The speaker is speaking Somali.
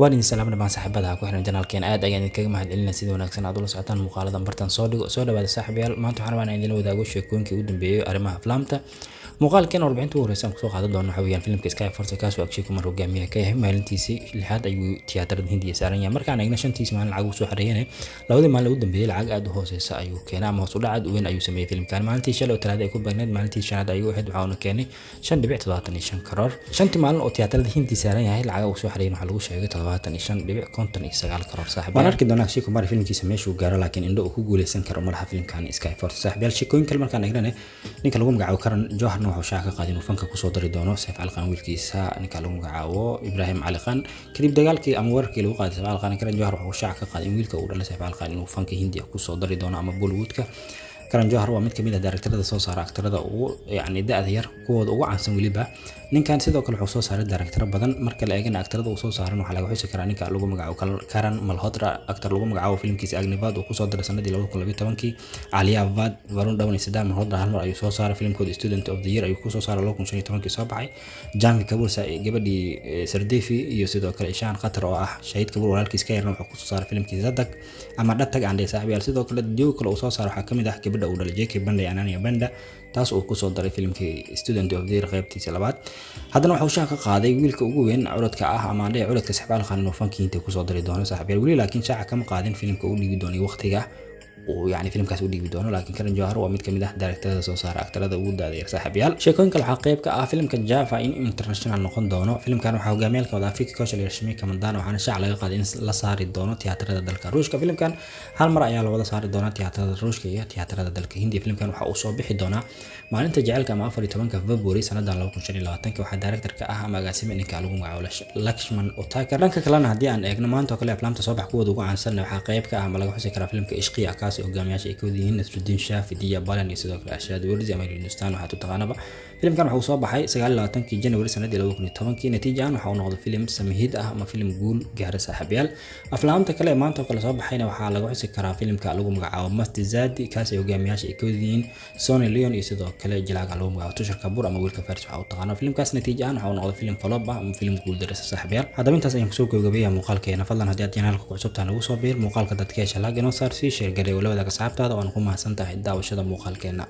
waan idin salaamna baan saaxiibada ku xiran janaalkeen aad ayaan idinkaga mahadcelinaa sida wanaagsan aad ula socotaan muuqaaladan bartan soo dhawaada saaxiibayaal maanta waxaan rabaa inaan idin wadaago sheekooyinkii ugu dambeeyay arrimaha aflaamta muuqaalkeen warbixinta ugu horeysan kusoo qaadan doono waxa weeyaan filimka Sky Force kaas oo agshay kumar hogaamiyaha ka yahay maalintiisii lixaad ayuu tiyaatarada Hindiya saaran yahay markaan eegna shantiis maalin lacag soo xareeyay labadii maalin ugu dambeeyay lacag aad u hooseysa ayuu keenay ama hoos u dhac weyn ayuu sameeyay filimkan maalintii shalay oo talaada ay ku bagneed maalintii shanaad ayuu ahayd waxa uu keenay 5.75 karoor shantii maalin oo tiyaatarada Hindiya saaran yahay lacag uu soo xareeyay waxa lagu sheegay 75.59 karoor saaxiib baan arki doonaa si kumar filimkiisa meeshuu gaaro laakiin indho uu ku guuleysan karo malaha filimkan Sky Force saaxiibayaal sheekooyin kale markaan eegnana ninka lagu magacaabo Karan Johar wuxuu shaaca ka qaaday inuu fanka kusoo dari doono Saif Ali Khan wiilkiisa ninka lagu magacaabo Ibrahim Ali Khan kadib dagaalkii ama warkii lagu qaaday Saif Ali Khan Karan Johar wuxuu shaaca ka qaaday in wiilka uu dhalay Saif Ali Khan inuu fanka Hindiya kusoo dari doono ama Bollywoodka Karan Johar waa mid kamid ah directorada soo saara aktarada ugu yani da'da yar kuwooda ugu caansan waliba ninkan sidoo kale wuxuu soo saaray director badan marka la eegana aktarada uu soo saaran waxa laga xusi karaa ninka lagu magacaabo Karan Malhotra aktar lagu magacaabo filimkiisa Agnivad uu kusoo daray sanadii 2012 Alia Bhatt Varun Dhawan iyo Siddharth Malhotra hal mar ayuu soo saaray filimkooda Student of the Year ayuu kusoo saaray 2015 soo baxay Janvi Kapoor gabadhii Sardeefi iyo sidoo kale Ishaan Khatar oo ah Shahid Kapoor walaalkiis ka yarna wuxuu kusoo saaray filimkiisa Zadak ama Dhattag aan saaxiibayaal sidoo kale diiw kale uu soo saaray waxa kamid ah gabadha uu dhalay JK Banda iyo Ananya Banda taas oo kusoo daray filimkii Student of the Year qaybtiisa labaad haddana wuxuu shaaca ka qaaday wiilka ugu weyn curadka ah ama dheer curadka Saif Ali Khan inuu fankiisa inta kusoo dari doono saaxiibayaal wali laakiin shaaca kama qaadin filimka uu dhigi doono waqtiga يعني فيلم كاس ودي بدونه لكن كارن جوهر وميد كميده دايركتورada soo saara aktarada ugu daadayar saaxiibayaal sheekooyinka waxa qayb ka ah filimka Java in international noqon doono filimkan waxa hogaamiyalka wada Afrika Social Rashmi Kamandana waxaana shaac laga qaaday in la saari doono tiyaatarada dalka Ruushka filimkan hal mar ayaa la wada saari doona tiyaatarada Ruushka iyo tiyaatarada dalka Hindiya filimkan waxa uu soo bixi doona maalinta jaceylka ama 14 February sanada 2025 waxa directorka ah ama agaasime ninka lagu magacaabo Lakshman Otakar dhanka kalena hadii aan eegno maanta kale aflaamta soo bax kuwada ugu caansan waxa qayb ka ah ama laga xusi karaa filimka Ishqiya kaas hogaamiyaasha ay koodiyeen Nasruddin Shah Fidiya Balan iyo sidoo kale Ashad Wardi ama Hindustan waxa taqaanaba filimkan wuxuu soo baxay 29 January sanadii 2010 natiijada waxa uu noqday filim samihid ah ama filim guul gaaray saaxiibayaal aflaamta kale maanta kale soo baxayna waxa lagu xusi karaa filimka lagu magacaabo Masti Zadi kaas hogaamiyaasha ay koodiyeen Sonny Leon iyo sidoo kale jilaaga lagu magacaabo Tushar Kapoor ama wiilka Faris waxa uu taqaanaa filimkaas natiijada waxa uu noqday filim flop ah ama filim guul daray saaxiibayaal hadaba intaas ayaan kusoo gabagabeeyaa muuqaalkeena fadlan haddii aad channelka ku cusubtaan ugu soo biir muuqaalka dadka ee shalaag inoo saar si share gareeyo wada ka saabtaada waan ku mahadsantahay daawashada muuqaalkeena